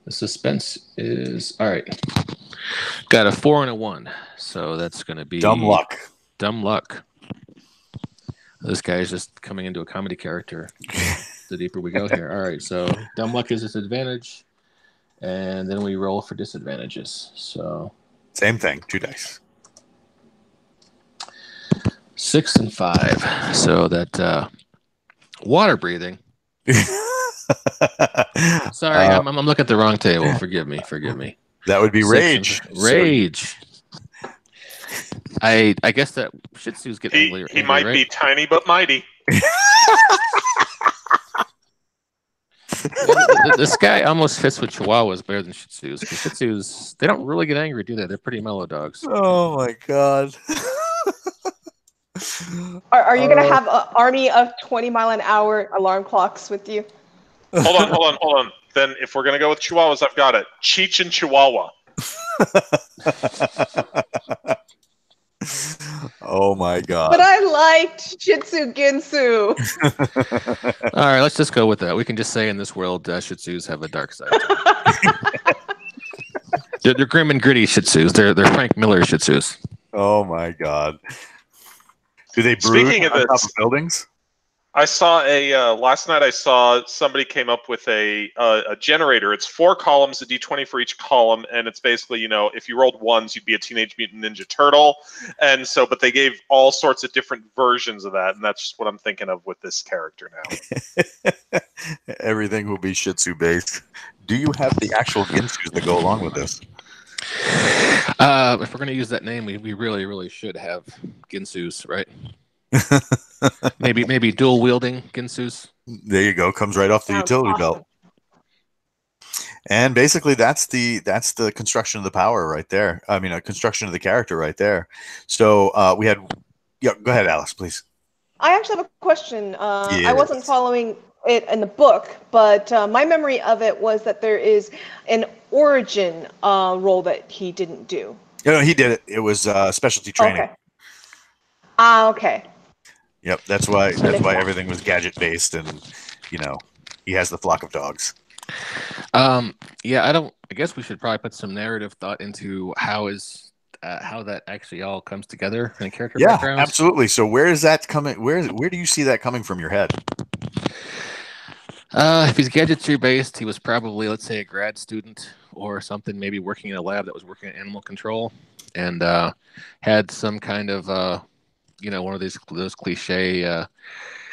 The suspense is all right. Got a 4 and a 1, so that's going to be dumb luck. Dumb luck. This guy is just coming into a comedy character. The deeper we go here. All right, so dumb luck is disadvantage, and then we roll for disadvantages. So same thing, 2 dice. 6 and 5. So that water breathing. Sorry, I'm looking at the wrong table. Forgive me. That would be rage. Rage. I guess that Shih Tzus get angry. He might be tiny but mighty. This guy almost fits with Chihuahuas better than Shih Tzus. Because Shih Tzus, they don't really get angry, do they? They're pretty mellow dogs. Oh my god. Are you going to have an army of 20-mile-an-hour alarm clocks with you? Hold on. Then if we're going to go with Chihuahuas, I've got it. Cheech and Chihuahua. Oh my god. But I liked Shih Tzu Ginsu. All right, let's just go with that. We can just say in this world, Shih Tzus have a dark side. They're grim and gritty Shih Tzus. They're Frank Miller Shih Tzus. Oh my god. Do they brood on top of buildings? I saw last night I saw somebody came up with a generator. It's 4 columns, a d20 for each column, and it's basically, if you rolled 1s, you'd be a Teenage Mutant Ninja Turtle. And so, but they gave all sorts of different versions of that, and that's just what I'm thinking of with this character now. Everything will be Shih Tzu based. Do you have the actual Ginsus that go along with this? If we're going to use that name, we really, really should have Ginsus, right? maybe dual wielding Ginsus. There you go. Comes right off the utility belt. And basically, that's the construction of the power right there. I mean, a construction of the character right there. So we had. Yeah, go ahead, Alice, please. I actually have a question. Yes. I wasn't following it in the book, but my memory of it was that there is an origin role that he didn't do. No, he did it. It was specialty training. Okay. Okay. Yep, that's why everything was gadget based, and he has the flock of dogs. Yeah, I guess we should probably put some narrative thought into how that actually all comes together in a character background. Yeah, absolutely. So where is that coming? Where do you see that coming from your head? If he's gadgetry based, he was probably, let's say, a grad student or something, maybe working in a lab that was working in animal control, and had some kind of one of those cliche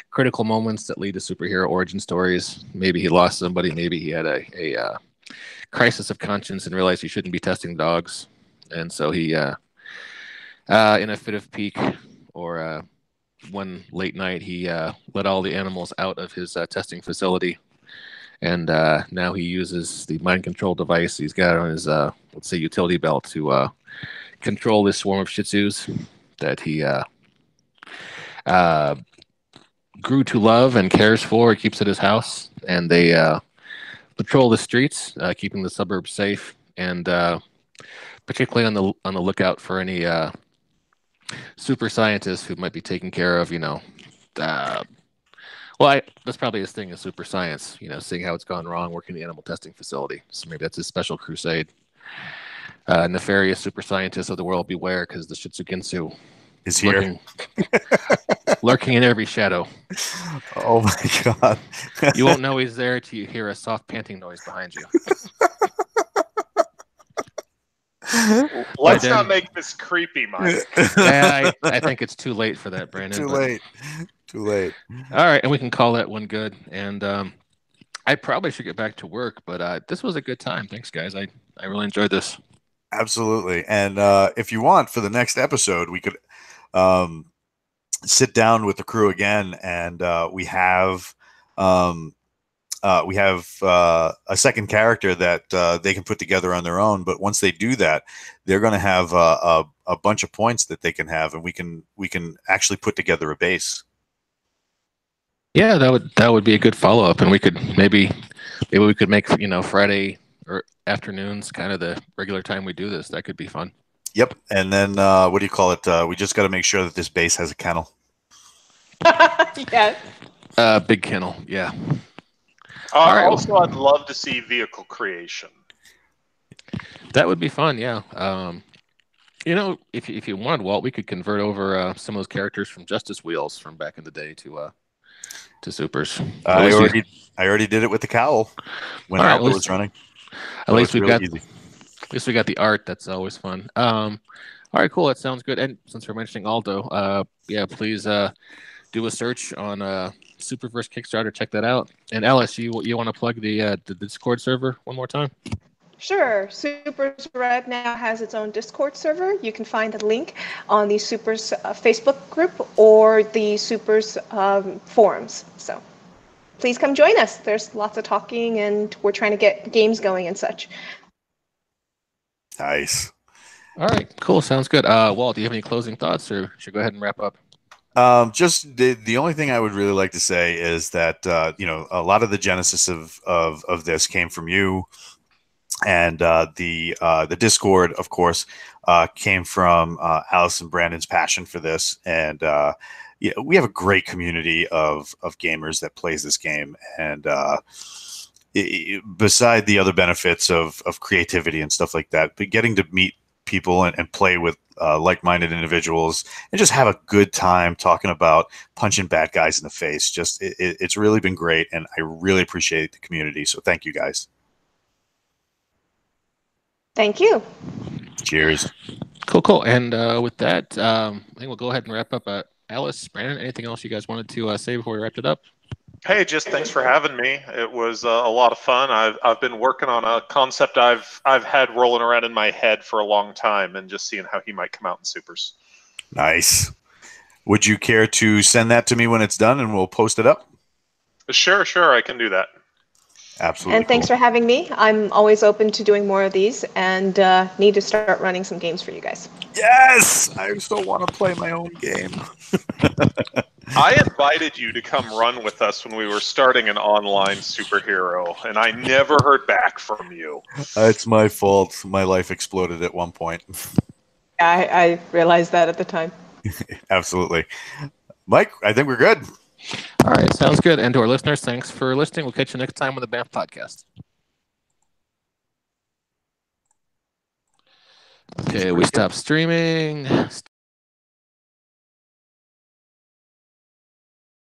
critical moments that lead to superhero origin stories. Maybe he lost somebody. Maybe he had a crisis of conscience and realized he shouldn't be testing dogs, and so he In a fit of pique, or one late night, he let all the animals out of his testing facility, and now he uses the mind control device he's got on his, let's say, utility belt to control this swarm of Shih Tzus that he uh, grew to love and cares for. He keeps at his house, and they patrol the streets, keeping the suburbs safe, and particularly on the lookout for any super scientists who might be taking care of, uh, that's probably his thing is super science, seeing how it's gone wrong working in the animal testing facility. So maybe that's his special crusade. Nefarious super scientists of the world beware, because the Shitsuginsu Is here. Lurking in every shadow. Oh my god. You won't know he's there till you hear a soft panting noise behind you. Let's not make this creepy, Mike. Yeah, I think it's too late for that, Brandon. Too late. All right, and we can call that one good. And I probably should get back to work, but this was a good time. Thanks, guys. I really enjoyed this. Absolutely. And if you want, for the next episode, we could sit down with the crew again, and we have a second character that they can put together on their own. But once they do that, they're going to have a bunch of points that they can have, and we can actually put together a base. Yeah, that would be a good follow up, and we could maybe we could make Friday or afternoons kind of the regular time we do this. That could be fun. Yep. And then what do you call it? We just got to make sure that this base has a kennel. Yes. Big kennel. Yeah. All right. Also, I'd love to see vehicle creation. That would be fun. Yeah. If you wanted, Walt, we could convert over some of those characters from Justice Wheels from back in the day to Supers. I already did it with the cowl when Aldo was running. At least we got the art. That's always fun. All right, cool. That sounds good. And since we're mentioning Aldo, please do a search on Superverse Kickstarter. Check that out. And Alice, you want to plug the Discord server one more time? Sure. Supers Red now has its own Discord server. You can find the link on the Supers Facebook group or the Supers forums. So please come join us. There's lots of talking, and we're trying to get games going and such. Nice. All right, cool. Sounds good. Walt, do you have any closing thoughts, or should we go ahead and wrap up? Just the only thing I would really like to say is that a lot of the genesis of this came from you, and the Discord, of course, came from Alice and Brandon's passion for this, and we have a great community of gamers that plays this game, and beside the other benefits of creativity and stuff like that, but getting to meet people and play with like-minded individuals and just have a good time talking about punching bad guys in the face. It's really been great, and I really appreciate the community. So thank you guys. Thank you. Cheers. Cool. And with that, I think we'll go ahead and wrap up. Alice, Brandon, anything else you guys wanted to say before we wrapped it up? Hey, just thanks for having me. It was a lot of fun. I've been working on a concept I've had rolling around in my head for a long time, and just seeing how he might come out in Supers. Nice. Would you care to send that to me when it's done, and we'll post it up? Sure, I can do that. Absolutely. And thanks for having me. I'm always open to doing more of these, and need to start running some games for you guys. Yes! I still want to play my own game. I invited you to come run with us when we were starting an online superhero, and I never heard back from you. It's my fault. My life exploded at one point. I realized that at the time. Absolutely. Mike, I think we're good. All right, sounds good. And to our listeners, thanks for listening. We'll catch you next time on the BAMF Podcast. Okay, we stop streaming.